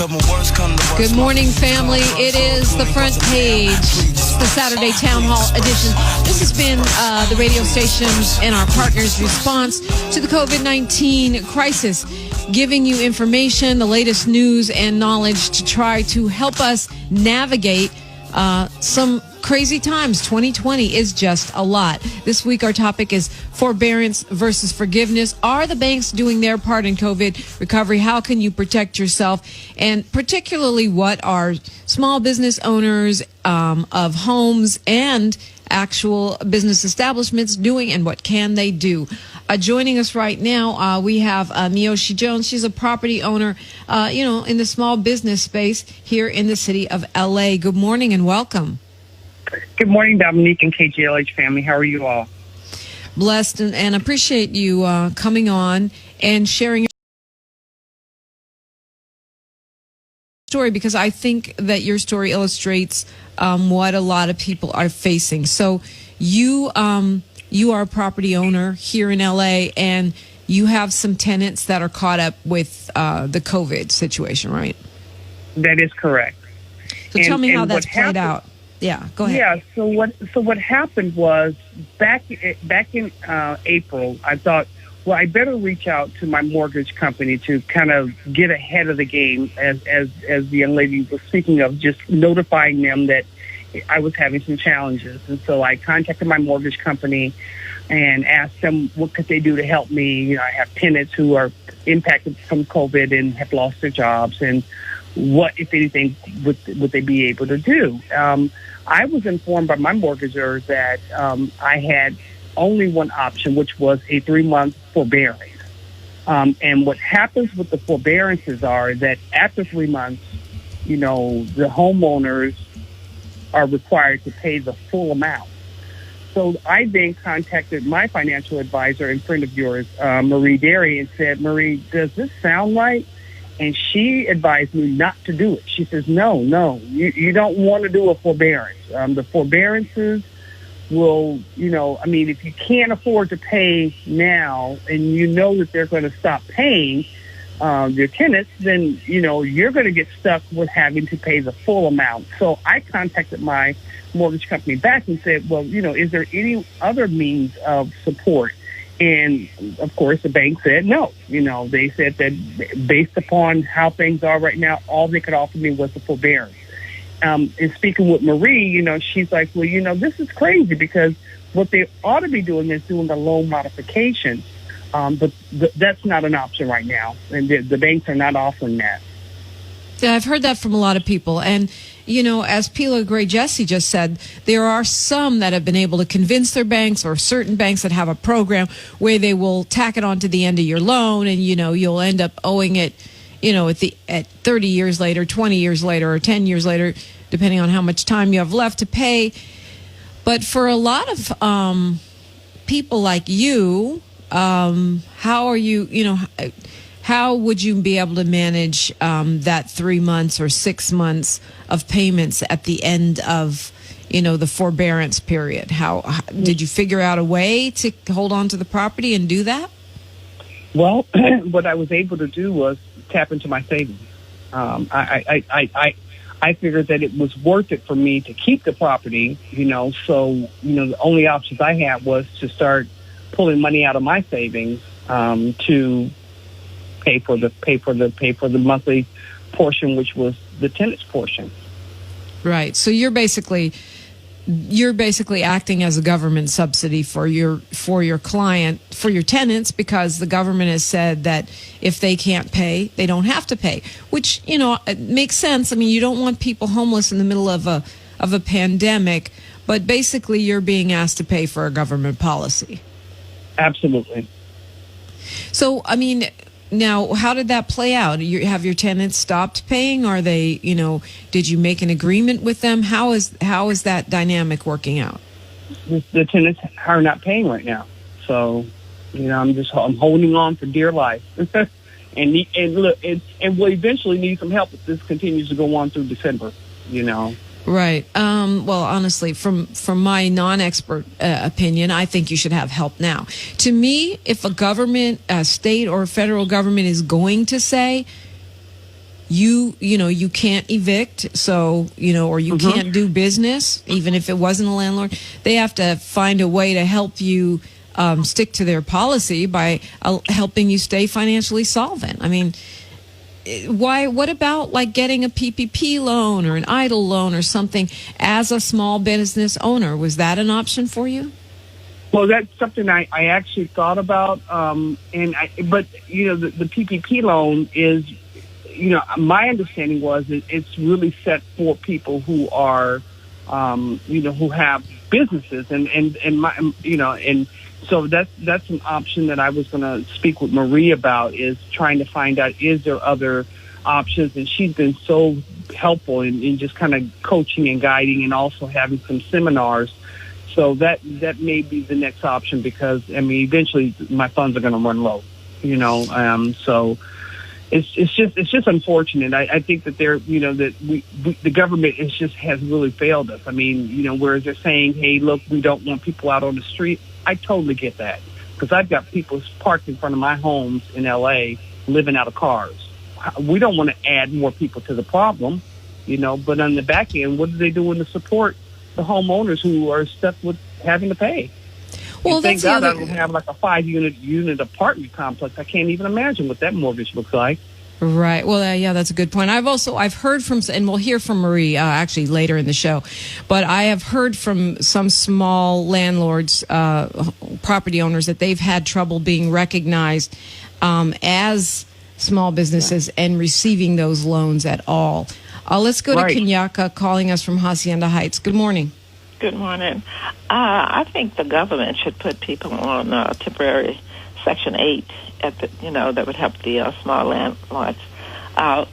Good morning, family. It is the front page, the Saturday Town Hall edition. This has been the radio station and our partners' response to the COVID-19 crisis, giving you information, the latest news and knowledge to try to help us navigate some crazy times. 2020 is just a lot. This week, our topic is forbearance versus forgiveness. Are the banks doing their part in COVID recovery? How can you protect yourself? And particularly, what are small business owners of homes and actual business establishments doing, and what can they do? Joining us right now, we have Miyoshi Jones. She's a property owner, in the small business space here in the city of LA. Good morning and welcome. Good morning, Dominique and KJLH family. How are you all? Blessed, and appreciate you coming on and sharing your story, because I think that your story illustrates what a lot of people are facing. So you are a property owner here in LA, and you have some tenants that are caught up with the COVID situation, right? That is correct. So tell me how that's played out. Yeah, go ahead. Yeah, so what happened was back in April, I thought, well, I better reach out to my mortgage company to kind of get ahead of the game, as the young lady was speaking of, just notifying them that I was having some challenges. And so I contacted my mortgage company and asked them what could they do to help me. I have tenants who are impacted from COVID and have lost their jobs, and what, if anything, would they be able to do? I was informed by my mortgagor that I had only one option, which was a 3-month forbearance. And what happens with the forbearances are that after 3 months, the homeowners are required to pay the full amount. So I then contacted my financial advisor and friend of yours, Marie Derry, and said, Marie, does this sound right? And she advised me not to do it. She says, no, you don't want to do a forbearance. The forbearances will, if you can't afford to pay now and you know that they're going to stop paying your tenants, then, you're going to get stuck with having to pay the full amount. So I contacted my mortgage company back and said, well, is there any other means of support? And, of course, the bank said no. They said that based upon how things are right now, all they could offer me was the forbearance. And speaking with Marie, she's like, well, this is crazy, because what they ought to be doing is doing the loan modification. But that's not an option right now. And the banks are not offering that. Yeah, I've heard that from a lot of people. And, as Pila Gray Jesse just said, there are some that have been able to convince their banks, or certain banks that have a program where they will tack it on to the end of your loan, and, you'll end up owing it, at 30 years later, 20 years later, or 10 years later, depending on how much time you have left to pay. But for a lot of people like you, how are you, how would you be able to manage that 3 months or 6 months of payments at the end of, the forbearance period? How did you figure out a way to hold on to the property and do that? Well, what I was able to do was tap into my savings. I figured that it was worth it for me to keep the property, so, the only options I had was to start pulling money out of my savings to pay for the monthly portion, which was the tenant's portion. Right. So you're basically acting as a government subsidy for your client, for your tenants, because the government has said that if they can't pay, they don't have to pay, which, it makes sense. I mean, you don't want people homeless in the middle of a pandemic, but basically you're being asked to pay for a government policy. Absolutely. So, I mean, now, how did that play out? Have your tenants stopped paying? Are they, did you make an agreement with them? How is that dynamic working out? The tenants are not paying right now. So, I'm holding on for dear life. and we'll eventually need some help if this continues to go on through December, Right. Well, honestly, from my non-expert opinion, I think you should have help now. To me, if a government, a state or federal government is going to say, you can't evict, so, or you can't do business, even if it wasn't a landlord. They have to find a way to help you stick to their policy by helping you stay financially solvent. I mean, what about like getting a PPP loan or an EIDL loan or something as a small business owner? Was that an option for you? Well, that's something I actually thought about. But the PPP loan is, my understanding was it's really set for people who are, who have businesses and so that's an option that I was going to speak with Marie about, is trying to find out, is there other options? And she's been so helpful in just kind of coaching and guiding, and also having some seminars. So that may be the next option, because eventually my funds are going to run low, so it's just unfortunate. I think that the government has really failed us. Whereas they're saying, hey, look, we don't want people out on the street. I totally get that, because I've got people parked in front of my homes in L.A. living out of cars. We don't want to add more people to the problem, but on the back end, what are they doing to support the homeowners who are stuck with having to pay? Well, thank God I don't have like a 5-unit apartment complex. I can't even imagine what that mortgage looks like. Right. Well, yeah, that's a good point. I've heard from, and we'll hear from Marie actually later in the show, but I have heard from some small landlords, property owners, that they've had trouble being recognized as small businesses and receiving those loans at all. Let's go to Kenyaka, calling us from Hacienda Heights. Good morning. Good morning. I think the government should put people on temporary Section 8 that would help the small landlords out,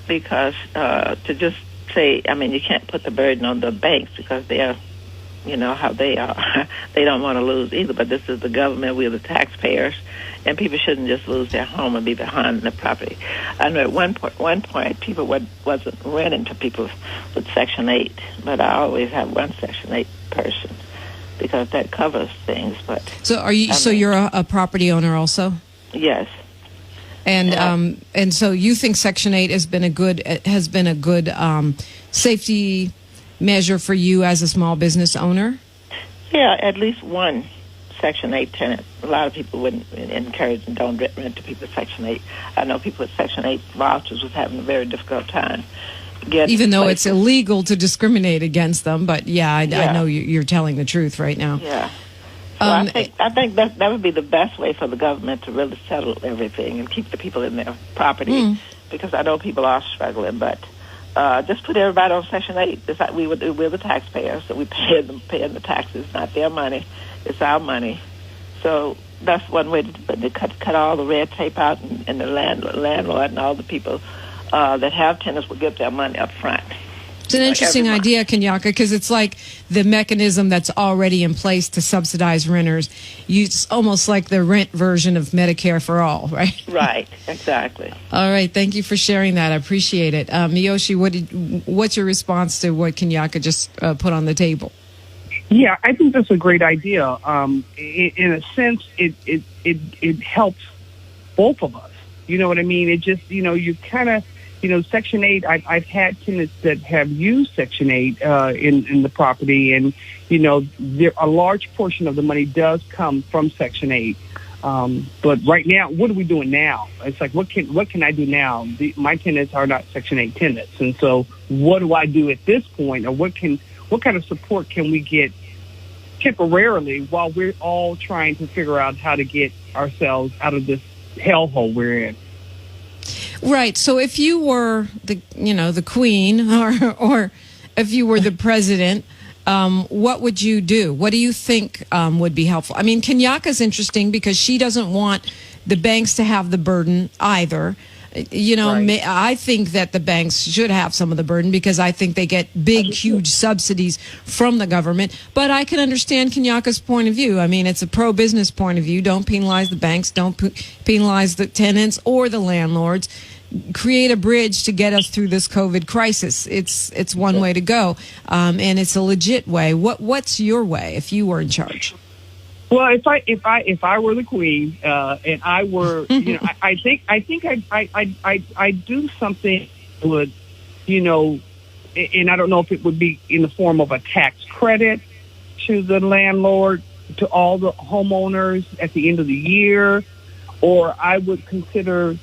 because to just say, you can't put the burden on the banks, because they're, how they are. They don't want to lose either, but this is the government. We're the taxpayers, and people shouldn't just lose their home and be behind the property. I know at one point people wasn't renting to people with Section 8, but I always have one Section 8 person, because that covers things. But so are you? So you're a property owner also? Yes. And so you think Section 8 has been a good safety measure for you as a small business owner? Yeah, at least one Section 8 tenant. A lot of people wouldn't encourage and don't rent to people with Section 8. I know people with Section 8 vouchers was having a very difficult time. Even though it's illegal to discriminate against them, but I know you're telling the truth right now. Yeah. So I think that would be the best way for the government to really settle everything and keep the people in their property, because I know people are struggling. But just put everybody on Section 8. It's like we're the taxpayers, so we paying the taxes. It's not their money; it's our money. So that's one way to cut all the red tape out, and the landlord and all the people that have tenants will get their money up front. It's an interesting idea, Kenyaka, because it's like the mechanism that's already in place to subsidize renters. It's almost like the rent version of Medicare for all, right? Right, exactly. All right, thank you for sharing that. I appreciate it. Miyoshi, what's your response to what Kenyaka just put on the table? Yeah, I think that's a great idea. In a sense, it helps both of us. You know what I mean? It just, you kind of, Section 8, I've had tenants that have used Section 8 in the property, and, a large portion of the money does come from Section 8. But right now, what are we doing now? It's like, what can I do now? My tenants are not Section 8 tenants. And so what do I do at this point? Or what kind of support can we get temporarily while we're all trying to figure out how to get ourselves out of this hellhole we're in? Right. So if you were the queen, or if you were the president, what would you do? What do you think would be helpful? Kenyaka's interesting because she doesn't want the banks to have the burden either. Right. I think that the banks should have some of the burden, because I think they get big, huge subsidies from the government. But I can understand Kenyaka's point of view. It's a pro-business point of view. Don't penalize the banks. Don't penalize the tenants or the landlords. Create a bridge to get us through this COVID crisis. It's one way to go, and it's a legit way. What's your way if you were in charge? Well, if I were the queen, and I were, I think I'd do something that would, and I don't know if it would be in the form of a tax credit to the landlord, to all the homeowners at the end of the year, or I would consider,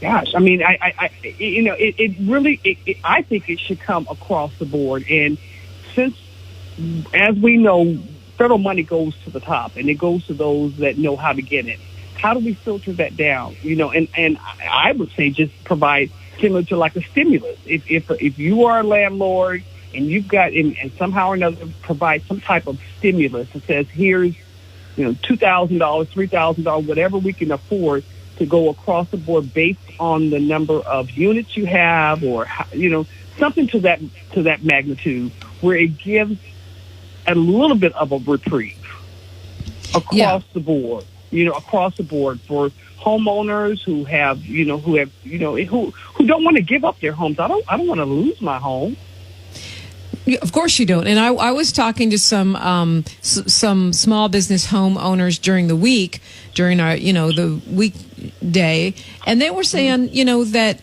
gosh, I mean, it really, I think it should come across the board. And since, as we know, federal money goes to the top, and it goes to those that know how to get it. How do we filter that down? And I would say just provide similar to like a stimulus. If you are a landlord and you've got, and somehow or another provide some type of stimulus that says, here's, $2,000, $3,000, whatever we can afford to go across the board based on the number of units you have, or, something to that magnitude where it gives a little bit of a reprieve across the board, across the board for homeowners who have, who don't want to give up their homes. I don't want to lose my home. Of course you don't. And I was talking to some small business homeowners during the week, during our, the weekday, and they were saying, that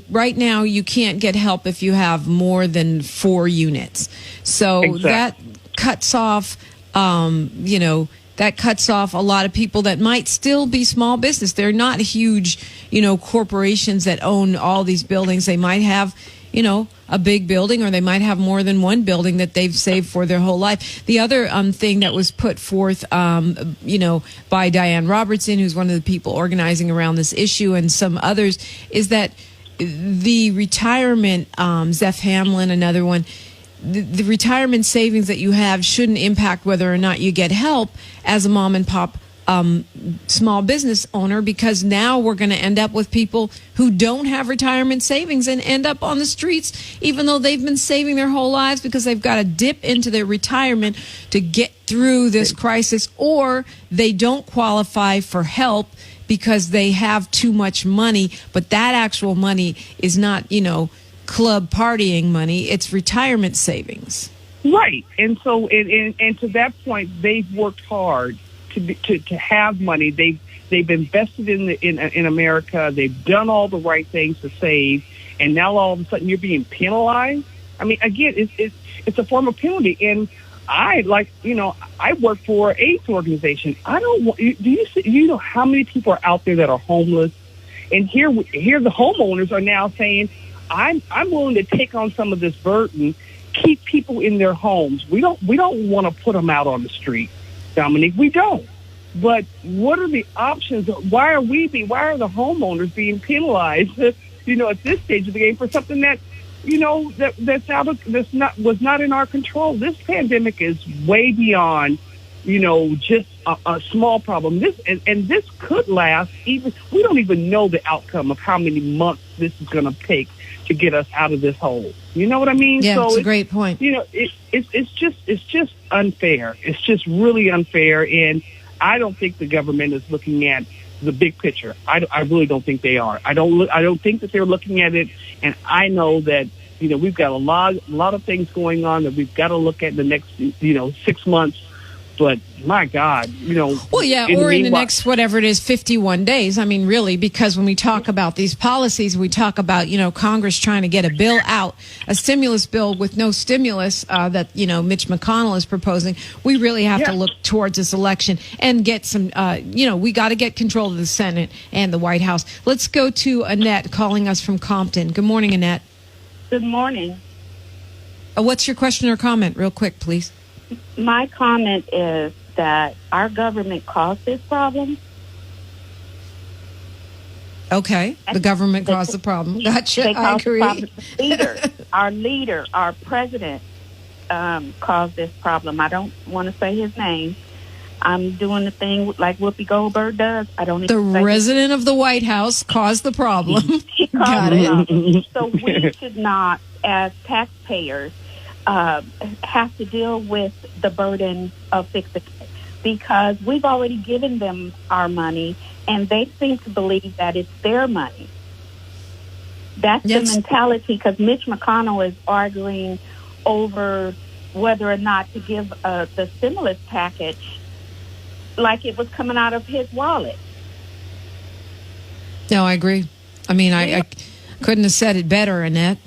right now you can't get help if you have more than 4 units. So that cuts off, that cuts off a lot of people that might still be small business. They're not huge, corporations that own all these buildings. They might have, a big building, or they might have more than one building that they've saved for their whole life. The other thing that was put forth, by Diane Robertson, who's one of the people organizing around this issue, and some others, is that the retirement, Zeph Hamlin, another one, the retirement savings that you have shouldn't impact whether or not you get help as a mom and pop small business owner, because now we're going to end up with people who don't have retirement savings and end up on the streets, even though they've been saving their whole lives, because they've got to dip into their retirement to get through this crisis, or they don't qualify for help because they have too much money, but that actual money is not, club partying money. It's retirement savings. Right. And so, and to that point, they've worked hard to have money. They've invested in America. They've done all the right things to save, and now all of a sudden you're being penalized. I mean, again, it's a form of penalty. And I work for an AIDS organization. I don't want. Do you know how many people are out there that are homeless? And here the homeowners are now saying, I'm willing to take on some of this burden, keep people in their homes. We don't want to put them out on the street, Dominique. We don't. But what are the options? Why are the homeowners being penalized, at this stage of the game for something that, was not in our control? This pandemic is way beyond, just a small problem. This could last we don't even know the outcome of how many months this is going to take to get us out of this hole. You know what I mean? Yeah, so it's a great point. It's just unfair. It's just really unfair, and I don't think the government is looking at the big picture. I really don't think they are. I don't think that they're looking at it, and I know that we've got a lot of things going on that we've got to look at in the next 6 months. But my God, Well, yeah, or in the next, whatever it is, 51 days. I mean, really, because when we talk about these policies, we talk about, Congress trying to get a bill out, a stimulus bill with no stimulus that, Mitch McConnell is proposing. We really have to look towards this election and get some, we got to get control of the Senate and the White House. Let's go to Annette calling us from Compton. Good morning, Annette. Good morning. What's your question or comment, real quick, please? My comment is that our government caused this problem. Okay, the government caused the problem. Gotcha, I agree. Our leader, our president caused this problem. I don't want to say his name. I'm doing the thing like Whoopi Goldberg does. I don't even The resident of the White House caused the problem. Got it. So we should not, as taxpayers, have to deal with the burden of fixing it, because we've already given them our money, and they seem to believe that it's their money. That's the mentality, because Mitch McConnell is arguing over whether or not to give the stimulus package like it was coming out of his wallet. No, I agree. I mean, I couldn't have said it better, Annette.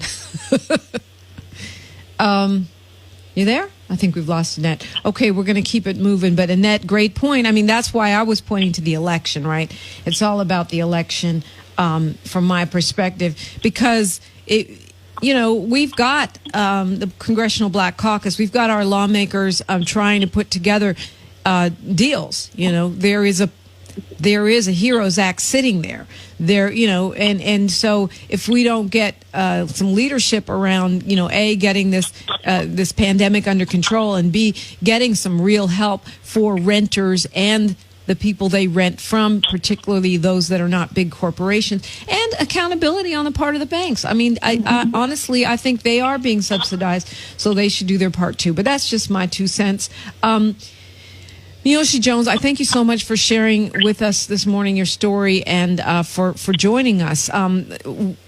You there? I think we've lost Annette. Okay, we're going to keep it moving. But Annette, great point. I mean, that's why I was pointing to the election, right? It's all about the election from my perspective, because we've got the Congressional Black Caucus. We've got our lawmakers trying to put together deals. There is a HEROES Act sitting there. And so if we don't get some leadership around, A, getting this pandemic under control, and B, getting some real help for renters and the people they rent from, particularly those that are not big corporations, and accountability on the part of the banks. I mean, I honestly, I think they are being subsidized, so they should do their part too. But that's just my 2 cents. Miyoshi Jones, I thank you so much for sharing with us this morning your story and for joining us.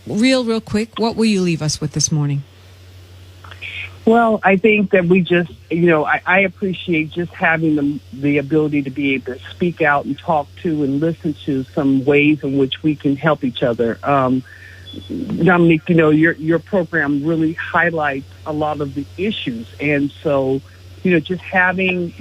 Real quick, what will you leave us with this morning? Well, I think that we just, I appreciate just having the ability to be able to speak out and talk to and listen to some ways in which we can help each other. Dominique, your program really highlights a lot of the issues. And so, just having,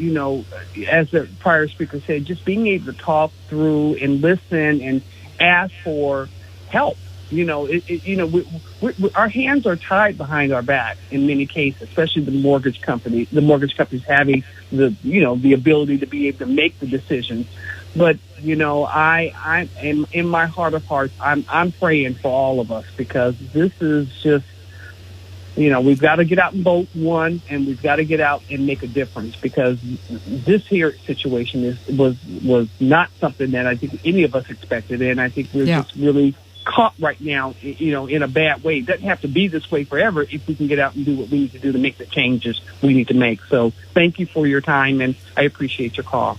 as the prior speaker said, just being able to talk through and listen and ask for help. Our hands are tied behind our back in many cases, especially the mortgage company. The mortgage companies having the ability to be able to make the decisions. But I am in my heart of hearts, I'm praying for all of us, because this is just, we've got to get out and vote, one, and we've got to get out and make a difference, because this here situation was not something that I think any of us expected, and I think we're just really caught right now, in a bad way. It doesn't have to be this way forever if we can get out and do what we need to do to make the changes we need to make. So thank you for your time, and I appreciate your call.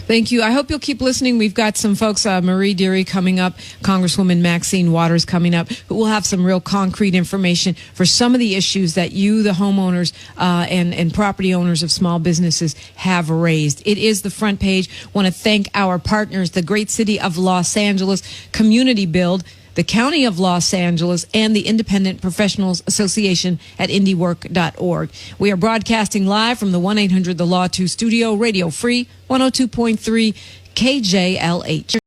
Thank you. I hope you'll keep listening. We've got some folks, Marie Deary coming up, Congresswoman Maxine Waters coming up, who will have some real concrete information for some of the issues that you, the homeowners and property owners of small businesses, have raised. It is the front page. Want to thank our partners, the great city of Los Angeles, Community Build, the County of Los Angeles, and the Independent Professionals Association at indiework.org. We are broadcasting live from the 1-800-THE-LAW 2 studio, Radio Free, 102.3 KJLH.